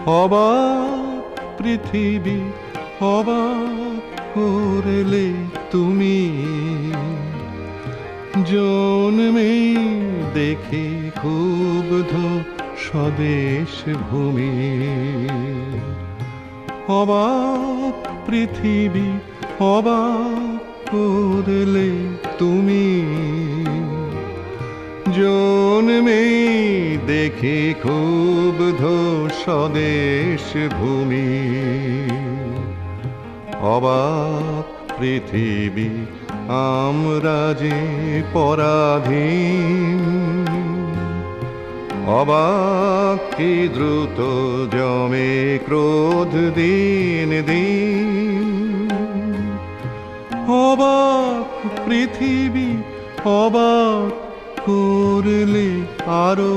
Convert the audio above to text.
অবাক পৃথিবী অবাক করলে তুমি, জন্মে দেখে ক্ষুব্ধ স্বদেশ ভূমি। অবাক পৃথিবী অবাক করলে তুমি, জন্মে দেখে ক্ষুব্ধ স্বদেশ ভূমি। অবাক পৃথিবী আমরা যে পরাধীন, অবাক কি দ্রুত জমে ক্রোধ দিন দিন। অবাক পৃথিবী অবাক করলে আরো